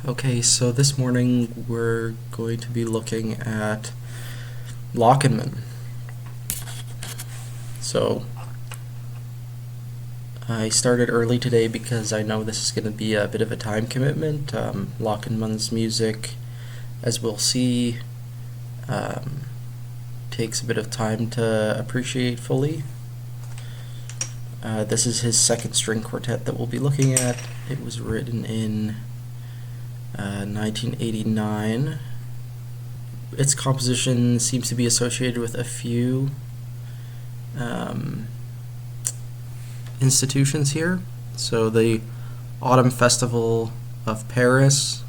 Okay, so this morning we're going to be looking at Lachenmann. So I started early today because I know this is going to be a bit of a time commitment. Lachenmann's music, as we'll see, takes a bit of time to appreciate fully. This is his second string quartet that we'll be looking at. It was written in 1989. Its composition seems to be associated with a few institutions here. So the Autumn Festival of Paris,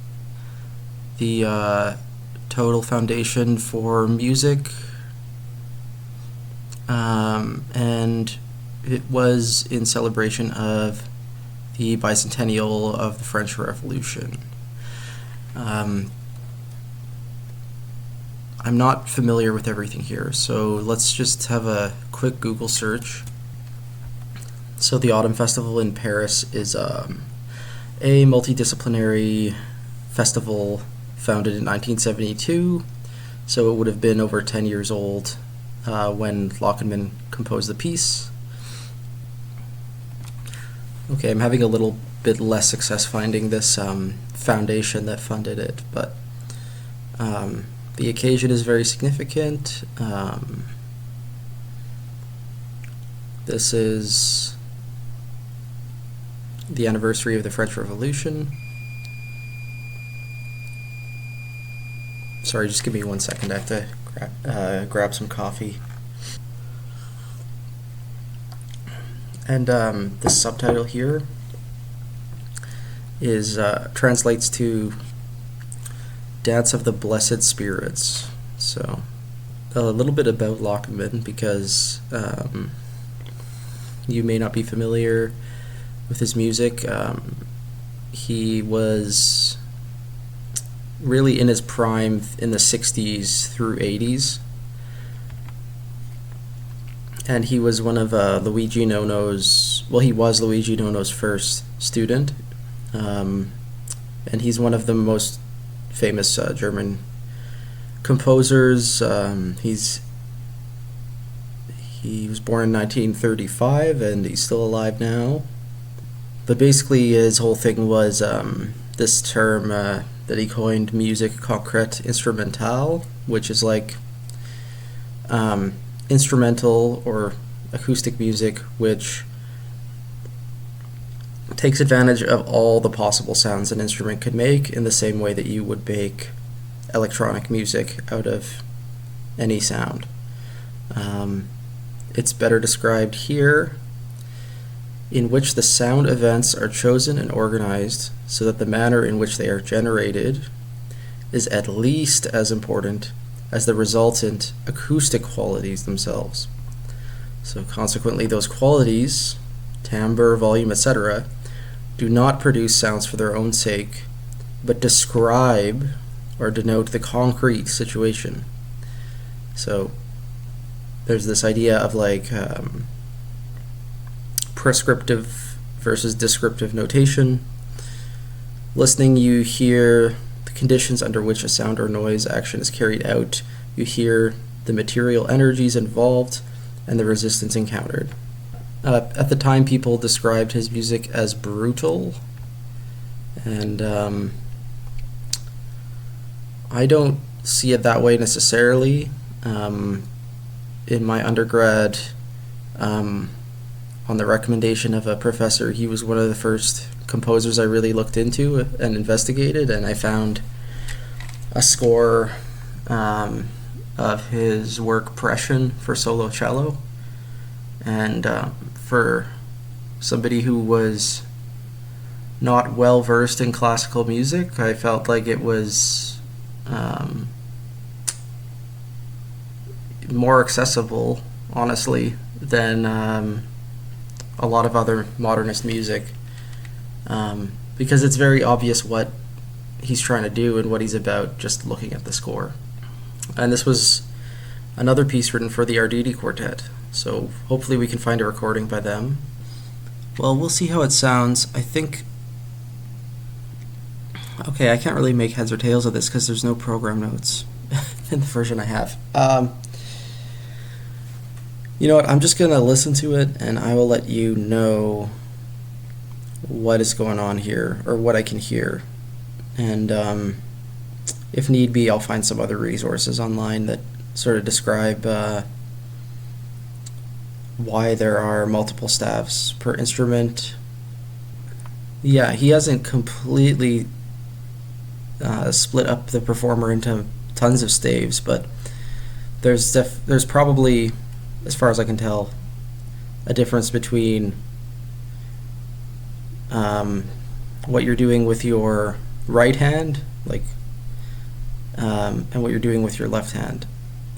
the Total Foundation for Music, and it was in celebration of the bicentennial of the French Revolution. I'm not familiar with everything here, so let's just have a quick Google search. So the Autumn Festival in Paris is a multidisciplinary festival founded in 1972, so it would have been over 10 years old when Lachenmann composed the piece. Okay, I'm having a little bit less success finding this foundation that funded it, but the occasion is very significant. This is the anniversary of the French Revolution. Sorry, just give me 1 second. I have to grab some coffee. And the subtitle here is translates to Dance of the Blessed Spirits. So a little bit about Lachenmann, because you may not be familiar with his music. He was really in his prime in the 60s through 80s. And he was one of Luigi Nono's, well, he was Luigi Nono's first student. And he's one of the most famous German composers. He was born in 1935, and he's still alive now. But basically, his whole thing was this term that he coined, musique concrète instrumentale, which is like instrumental or acoustic music, which takes advantage of all the possible sounds an instrument could make in the same way that you would make electronic music out of any sound. It's better described here, in which the sound events are chosen and organized so that the manner in which they are generated is at least as important as the resultant acoustic qualities themselves. So consequently, those qualities, timbre, volume, etc., do not produce sounds for their own sake, but describe or denote the concrete situation. So there's this idea of like prescriptive versus descriptive notation. Listening, you hear the conditions under which a sound or noise action is carried out. You hear the material energies involved and the resistance encountered. At the time, people described his music as brutal, and I don't see it that way necessarily. In my undergrad, on the recommendation of a professor, he was one of the first composers I really looked into and investigated, and I found a score of his work Pression for solo cello, and for somebody who was not well versed in classical music, I felt like it was more accessible, honestly, than a lot of other modernist music, because it's very obvious what he's trying to do and what he's about just looking at the score. And this was another piece written for the Arditi Quartet, so hopefully we can find a recording by them. Well, we'll see how it sounds. I think Okay, I can't really make heads or tails of this because there's no program notes in the version I have. You know what? I'm just gonna listen to it, and I will let you know what is going on here or what I can hear. And if need be, I'll find some other resources online that sort of describe why there are multiple staves per instrument. Yeah, he hasn't completely split up the performer into tons of staves, but there's probably, as far as I can tell, a difference between what you're doing with your right hand, like, and what you're doing with your left hand.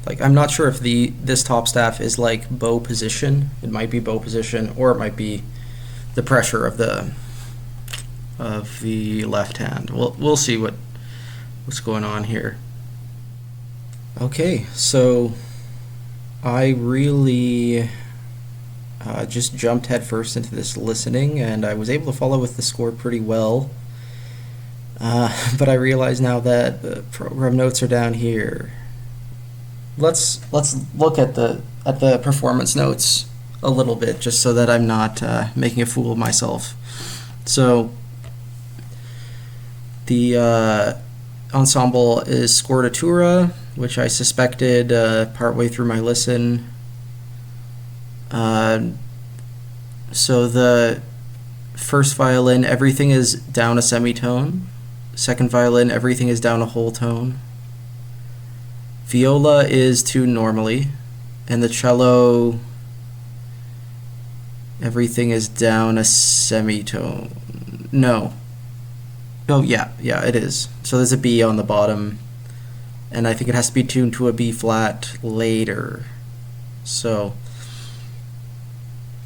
Like, I'm not sure if this top staff is like bow position. It might be bow position, or it might be the pressure of the left hand. We'll see what's going on here. Okay, so I really just jumped headfirst into this listening, and I was able to follow with the score pretty well. But I realize now that the program notes are down here. Let's look at the performance notes a little bit, just so that I'm not making a fool of myself. So the ensemble is Scordatura, which I suspected partway through my listen. So the first violin, everything is down a semitone. Second violin, everything is down a whole tone. Viola is tuned normally, and the cello, everything is down a semitone. No. Oh, yeah, it is. So there's a B on the bottom, and I think it has to be tuned to a B flat later. So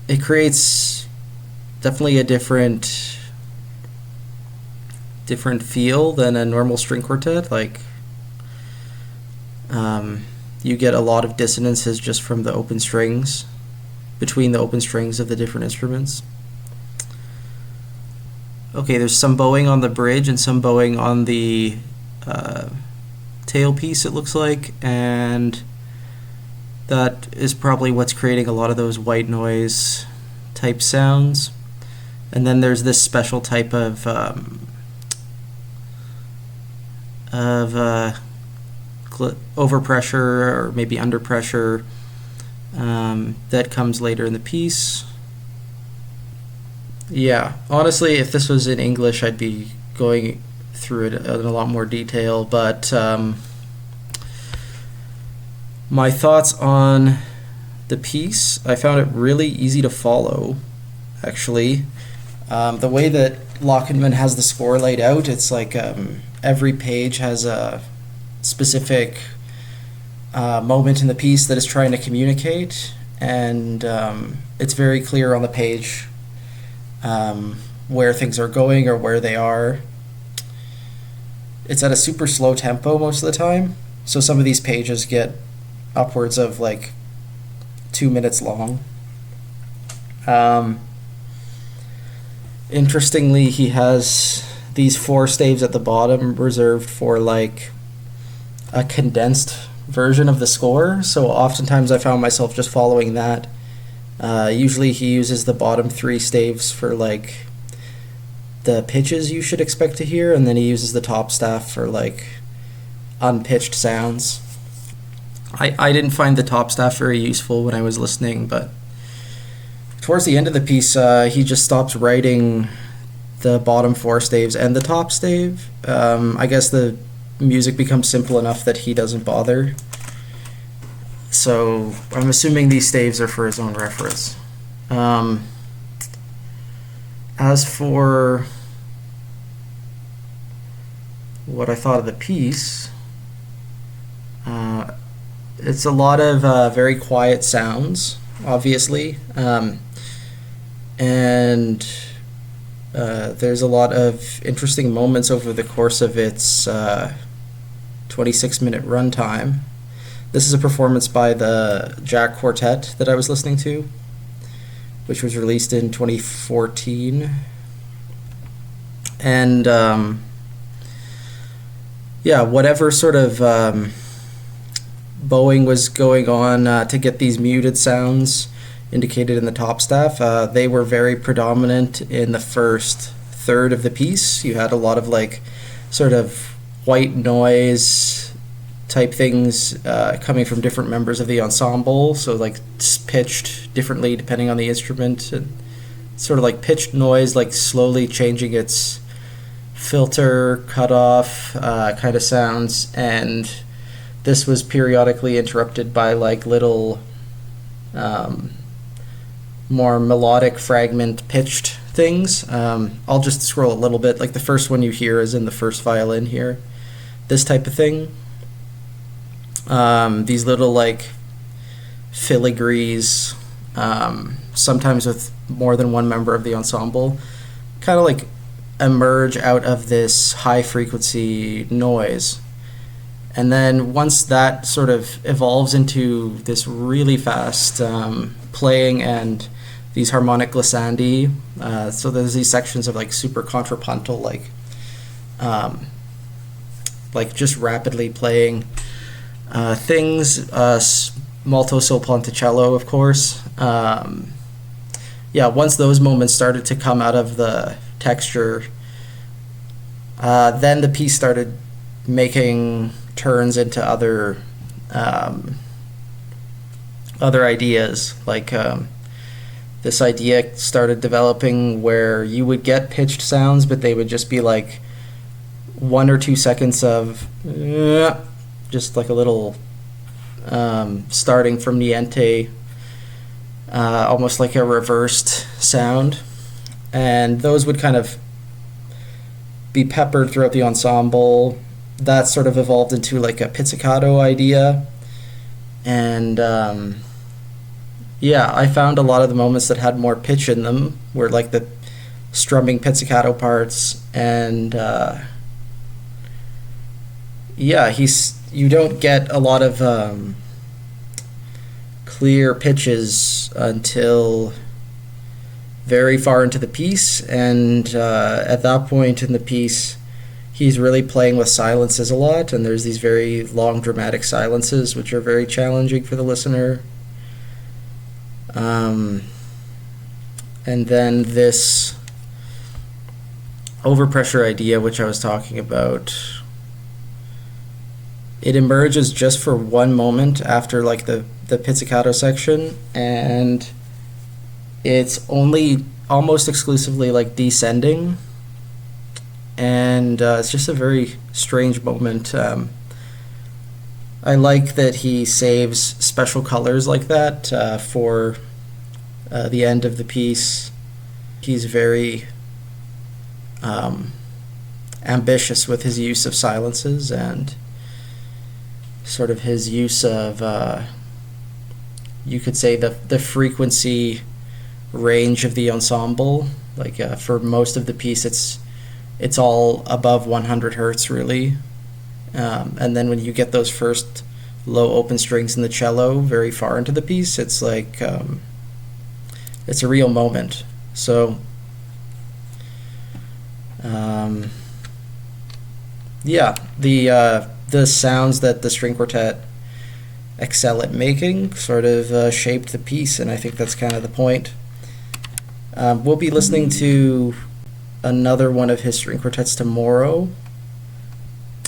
it creates definitely a different feel than a normal string quartet. Like, you get a lot of dissonances just from the open strings, between the open strings of the different instruments. Okay, there's some bowing on the bridge and some bowing on the tailpiece, it looks like, and that is probably what's creating a lot of those white noise type sounds. And then there's this special type of overpressure or maybe underpressure that comes later in the piece. Yeah, honestly, if this was in English, I'd be going through it in a lot more detail, but my thoughts on the piece, I found it really easy to follow, actually. The way that Lachenmann has the score laid out, it's like every page has a specific moment in the piece that is trying to communicate, and it's very clear on the page where things are going or where they are. It's at a super slow tempo most of the time, so some of these pages get upwards of like 2 minutes long. Interestingly, he has these 4 staves at the bottom reserved for like a condensed version of the score, so oftentimes I found myself just following that. Usually he uses the bottom 3 staves for like the pitches you should expect to hear, and then he uses the top staff for like unpitched sounds. I didn't find the top staff very useful when I was listening, but towards the end of the piece, he just stops writing the bottom 4 staves and the top stave. I guess the music becomes simple enough that he doesn't bother. So I'm assuming these staves are for his own reference. As for what I thought of the piece, it's a lot of very quiet sounds, obviously, and there's a lot of interesting moments over the course of its 26-minute runtime. This is a performance by the Jack Quartet that I was listening to, which was released in 2014. And yeah, whatever sort of bowing was going on to get these muted sounds indicated in the top staff, they were very predominant in the first third of the piece. You had a lot of like sort of white noise type things coming from different members of the ensemble, so like pitched differently depending on the instrument, and sort of like pitched noise, like slowly changing its filter cutoff kind of sounds, and this was periodically interrupted by like little more melodic fragment pitched things. I'll just scroll a little bit. Like the first one you hear is in the first violin here, this type of thing. These little like filigrees, sometimes with more than one member of the ensemble, kind of like emerge out of this high frequency noise. And then once that sort of evolves into this really fast playing and these harmonic glissandi, so there's these sections of like super contrapuntal, like just rapidly playing things, molto sol ponticello, of course. Yeah, once those moments started to come out of the texture, then the piece started making turns into other ideas. Like this idea started developing where you would get pitched sounds, but they would just be like 1 or 2 seconds of just like a little starting from niente, almost like a reversed sound, and those would kind of be peppered throughout the ensemble. That sort of evolved into like a pizzicato idea, and yeah, I found a lot of the moments that had more pitch in them were like the strumming pizzicato parts, and yeah, you don't get a lot of clear pitches until very far into the piece, and at that point in the piece he's really playing with silences a lot, and there's these very long dramatic silences which are very challenging for the listener. And then this overpressure idea which I was talking about, it emerges just for one moment after like the pizzicato section, and it's only almost exclusively like descending, and it's just a very strange moment. I like that he saves special colors like that for the end of the piece. He's very ambitious with his use of silences and sort of his use of, you could say, the frequency range of the ensemble. Like for most of the piece, it's all above 100 hertz, really. And then when you get those first low open strings in the cello very far into the piece, it's like it's a real moment. So yeah, the sounds that the string quartet excel at making sort of shaped the piece, and I think that's kind of the point. We'll be listening to another one of his string quartets tomorrow.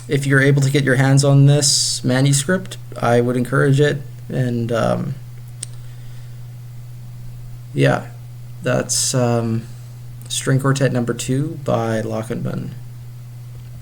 If you're able to get your hands on this manuscript, I would encourage it. And yeah, that's String Quartet number 2 by Lachenmann.